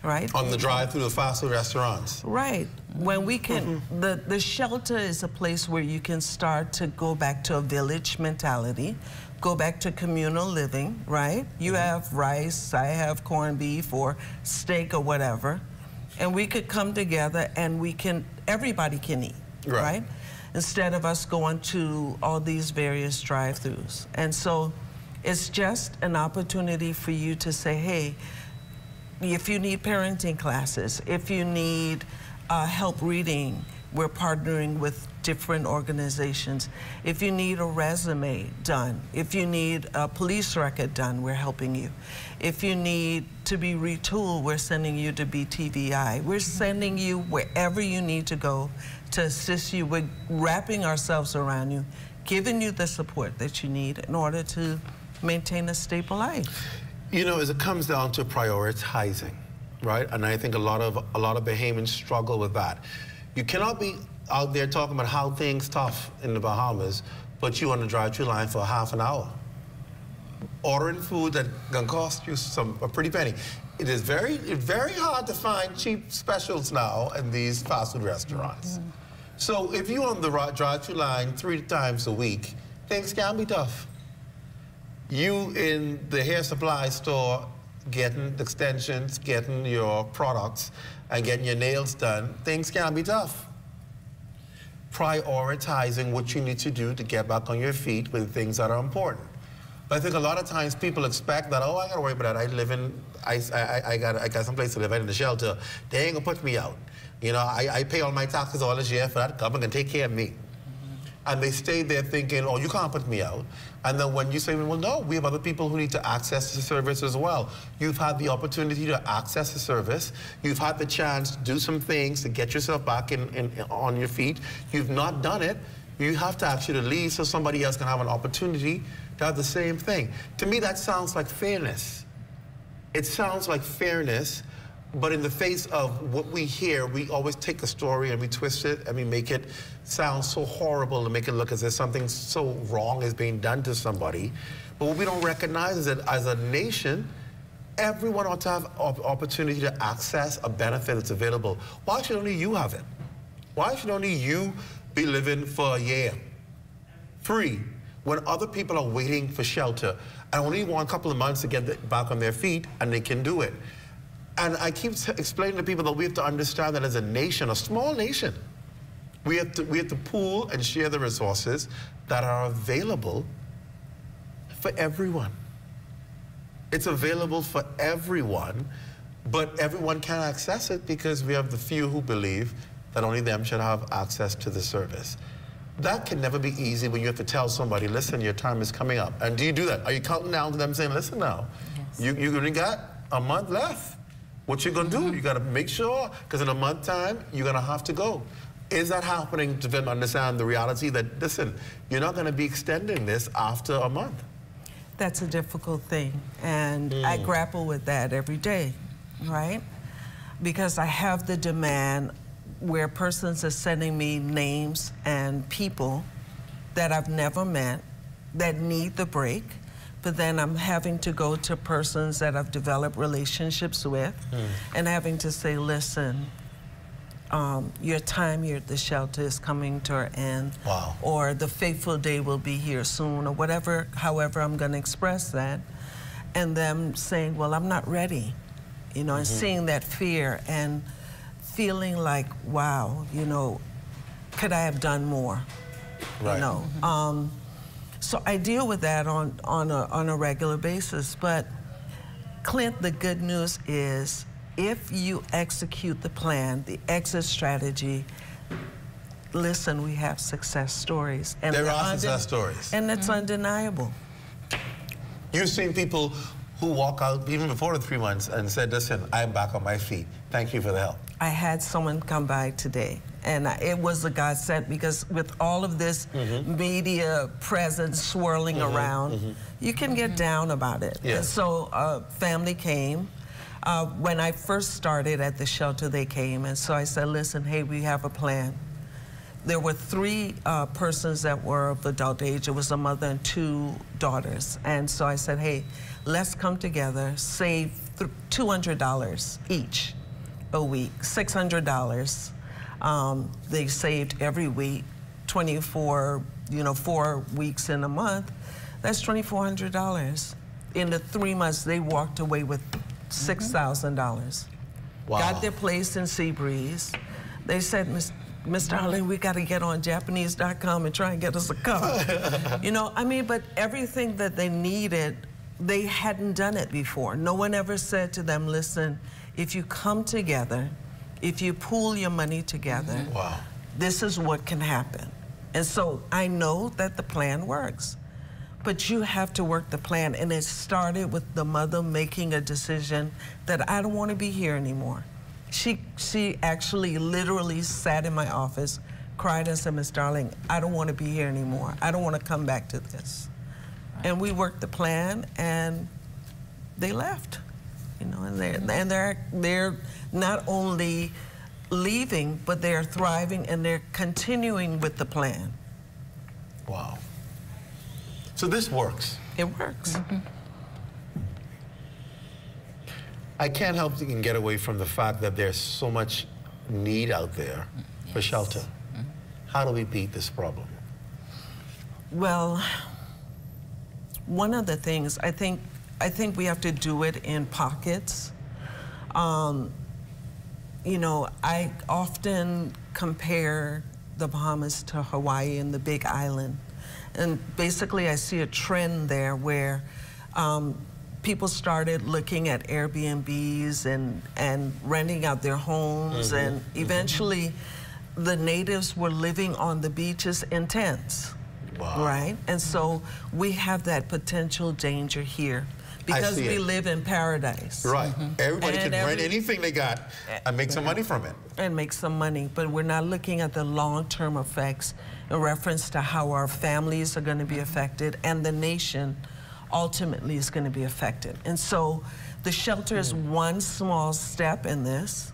right? On the drive through the fast food restaurants. Right. When we can, the shelter is a place where you can start to go back to a village mentality, go back to communal living, right? You have rice, I have corned beef or steak or whatever, and we could come together and everybody can eat, right? Instead of us going to all these various drive-thrus. And so it's just an opportunity for you to say, hey, if you need parenting classes, if you need help reading, we're partnering with different organizations. If you need a resume done, if you need a police record done, we're helping you. If you need to be retooled, we're sending you to BTVI. We're sending you wherever you need to go to assist you with wrapping ourselves around you, giving you the support that you need in order to maintain a stable life. You know, as it comes down to prioritizing, right? And I think a lot of Bahamians struggle with that. You cannot be out there talking about how things tough in the Bahamas, but you on the drive-thru line for half an hour. Ordering food that gonna cost you a pretty penny. It is very hard to find cheap specials now in these fast food restaurants. So if you're on the drive-thru line 3 times a week, things can be tough. You in the hair supply store getting extensions, getting your products, and getting your nails done, things can be tough. Prioritizing what you need to do to get back on your feet with things that are important. But I think a lot of times people expect that, oh, I gotta worry about that. I got some place to live. I'm in the shelter. They ain't gonna put me out. You know, I pay all my taxes all this year for that. Government can take care of me. And they stay there thinking, oh, you can't put me out. And then when you say, well, no, we have other people who need to access the service as well. You've had the opportunity to access the service. You've had the chance to do some things to get yourself back on your feet. You've not done it. You have to actually leave so somebody else can have an opportunity to have the same thing. To me, that sounds like fairness. It sounds like fairness, but in the face of what we hear, we always take a story and we twist it and we make it sound so horrible and make it look as if something so wrong is being done to somebody. But what we don't recognize is that as a nation, everyone ought to have opportunity to access a benefit that's available. Why should only you have it? Why should only you be living for a year free when other people are waiting for shelter and only want a couple of months to get back on their feet and they can do it? And I keep explaining to people that we have to understand that as a nation, a small nation, we have to pool and share the resources that are available for everyone. It's available for everyone, but everyone can't access it because we have the few who believe that only them should have access to the service. That can never be easy when you have to tell somebody, listen, your time is coming up. And do you do that? Are you counting down to them saying, listen now, yes, you only got a month left. What you gonna do? You gotta make sure, because in a month time, you're gonna have to go. Is that happening to them understand the reality that, listen, you're not gonna be extending this after a month? That's a difficult thing, and I grapple with that every day, right? Because I have the demand where persons are sending me names and people that I've never met that need the break, but then I'm having to go to persons that I've developed relationships with and having to say, listen, your time here at the shelter is coming to an end. Wow. Or the fateful day will be here soon, or whatever, however I'm going to express that. And them saying, well, I'm not ready, you know, and seeing that fear and feeling like, wow, you know, could I have done more? Right. You know, so I deal with that on a regular basis. But Clint, the good news is, if you execute the plan, the exit strategy, listen, we have success stories. And there are success stories. And it's undeniable. You've seen people who walk out even before the 3 months and said, listen, I'm back on my feet. Thank you for the help. I had someone come by today, and it was a godsend, because with all of this media presence swirling around, you can get down about it. Yes. And so a family came. When I first started at the shelter, they came, and so I said, listen, hey, we have a plan. There were 3 persons that were of adult age. It was a mother and 2 daughters. And so I said, hey, let's come together, save $200 each a week, $600. They saved every week, 24, you know, 4 weeks in a month. That's $2,400. In the 3 months, they walked away with $6,000. Wow. Got their place in Seabreeze. They said, Miss Darling, we got to get on Japanese.com and try and get us a car. You know, I mean, but everything that they needed, they hadn't done it before. No one ever said to them, listen, if you come together, if you pool your money together, wow, this is what can happen. And so I know that the plan works, but you have to work the plan. And it started with the mother making a decision that I don't want to be here anymore. She actually literally sat in my office, cried and said, Miss Darling, I don't want to be here anymore. I don't want to come back to this. Right. And we worked the plan, and they left. You know, and they're not only leaving, but they're thriving and they're continuing with the plan. Wow. So this works. It works. Mm-hmm. I can't help to get away from the fact that there's so much need out there for shelter. Mm-hmm. How do we beat this problem? Well, one of the things, I think we have to do it in pockets. You know, I often compare the Bahamas to Hawaii and the Big Island. And basically I see a trend there where people started looking at Airbnbs and renting out their homes, and eventually the natives were living on the beaches in tents. Wow. Right? And so we have that potential danger here because we live in paradise. Right. Everybody can rent anything they got and make some money from it. And make some money, but we're not looking at the long-term effects in reference to how our families are going to be affected and the nation ultimately is going to be affected. And so the shelter is one small step in this.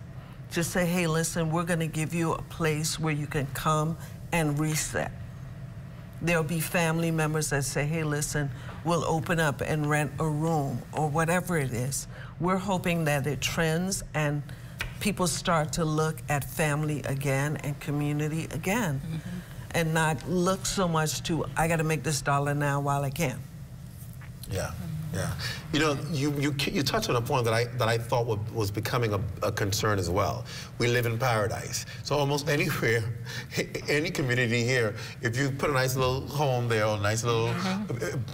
Just say, hey, listen, we're going to give you a place where you can come and reset. There'll be family members that say, hey, listen, we'll open up and rent a room or whatever it is. We're hoping that it trends and people start to look at family again and community again and not look so much to, I got to make this dollar now while I can. Yeah. Yeah, you know, you touched on a point that I thought was becoming a concern as well. We live in paradise, so almost anywhere, any community here, if you put a nice little home there or a nice little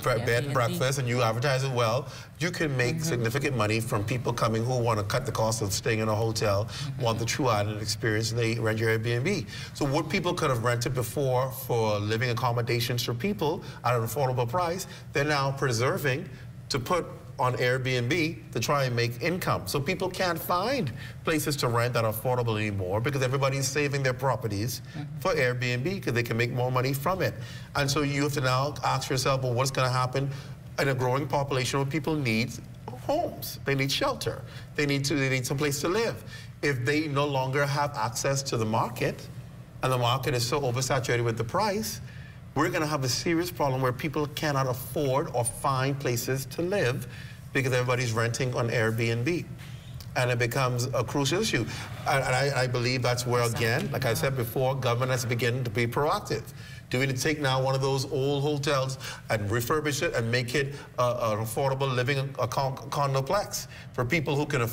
bed and breakfast, and you advertise it well, you can make significant money from people coming who want to cut the cost of staying in a hotel, want the true island experience, and they rent your Airbnb. So what people could have rented before for living accommodations for people at an affordable price, they're now preserving to put on Airbnb to try and make income. So people can't find places to rent that are affordable anymore because everybody's saving their properties for Airbnb because they can make more money from it. And so you have to now ask yourself, well, what's going to happen in a growing population where people need homes, they need shelter, they need some place to live. If they no longer have access to the market and the market is so oversaturated with the price, we're going to have a serious problem where people cannot afford or find places to live because everybody's renting on Airbnb. And it becomes a crucial issue. And I believe that's where, again, like I said before, government has to begin to be proactive. Do we need to take now one of those old hotels and refurbish it and make it an affordable living condoplex for people who can't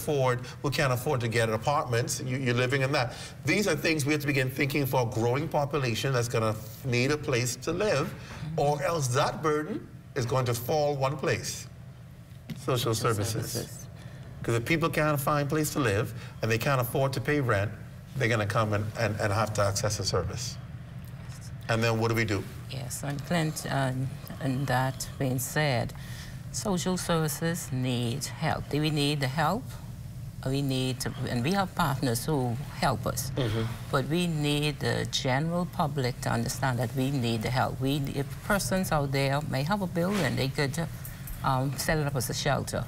afford to get apartments? You're living in that. These are things we have to begin thinking for a growing population that's going to need a place to live, or else that burden is going to fall one place: social services. Because if people can't find a place to live and they can't afford to pay rent, they're going to come and have to access a service. And then what do we do? Yes, and Clint, and that being said, social services need help. We need the help. We need to, and we have partners who help us. But we need the general public to understand that we need the help. If persons out there may have a building, they could set it up as a shelter.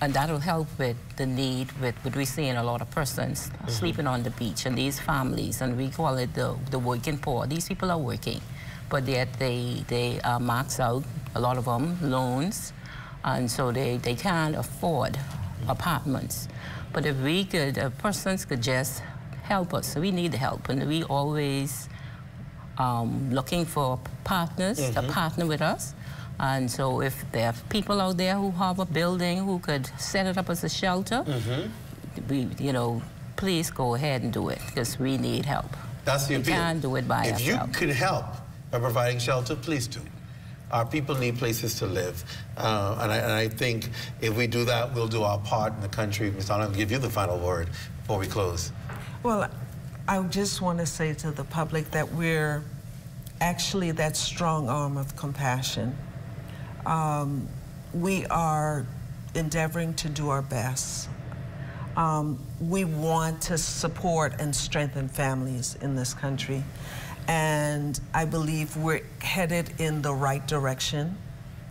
And that'll help with the need with we seeing a lot of persons sleeping on the beach, and these families, and we call it the working poor. These people are working, but yet they max out, a lot of them, loans, and so they can't afford apartments. But if we could, persons could just help us. So we need help, and we always looking for partners to partner with us. And so if there are people out there who have a building who could set it up as a shelter, please go ahead and do it, because we need help. That's the appeal. We can't do it by ourselves. If you could help by providing shelter, please do. Our people need places to live. And I think if we do that, we'll do our part in the country. Ms. Donna, I'll give you the final word before we close. Well, I just want to say to the public that we're actually that strong arm of compassion. We are endeavoring to do our best. We want to support and strengthen families in this country. And I believe we're headed in the right direction.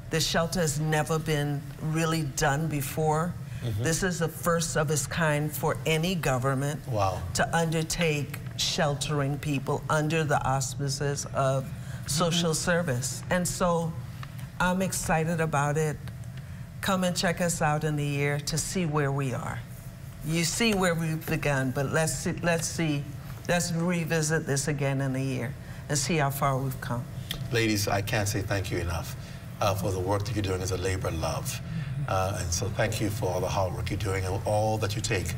The shelter has never been really done before. This is the first of its kind for any government to undertake sheltering people under the auspices of social service. And so I'm excited about it. Come and check us out in the year to see where we are. You see where we've begun, but let's revisit this again in a year and see how far we've come. Ladies, I can't say thank you enough for the work that you're doing as a labor of love. And so thank you for all the hard work you're doing and all that you take.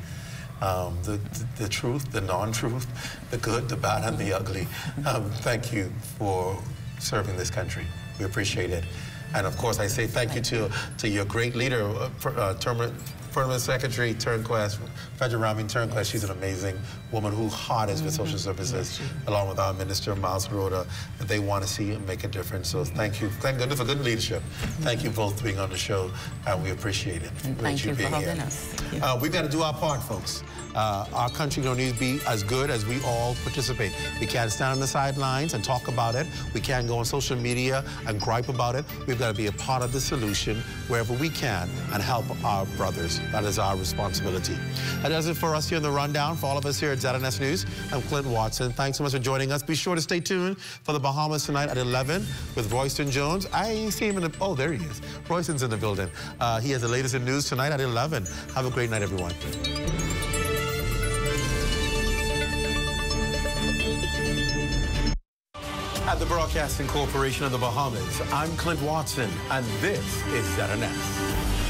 The truth, the non-truth, the good, the bad, and the ugly. Thank you for serving this country. We appreciate it. And of course, I say thank you to your great leader, Permanent Secretary Turnquest, Federal Ramin Turnquest. She's an amazing woman who hard is with social services, along with our Minister, Miles Rhoda. They want to see and make a difference. So thank you. Thank goodness for good leadership. Thank you both for being on the show, and we appreciate it. And thank you for having us. We've got to do our part, folks. Our country don't need to be as good as we all participate. We can't stand on the sidelines and talk about it. We can't go on social media and gripe about it. We've got to be a part of the solution wherever we can and help our brothers. That is our responsibility. That does it for us here in the Rundown. For all of us here at ZNS News, I'm Clint Watson. Thanks so much for joining us. Be sure to stay tuned for the Bahamas tonight at 11 with Royston Jones. I ain't seen him in the... Oh, there he is. Royston's in the building. He has the latest in news tonight at 11. Have a great night, everyone. At the Broadcasting Corporation of the Bahamas, I'm Clint Watson, and this is ZNS.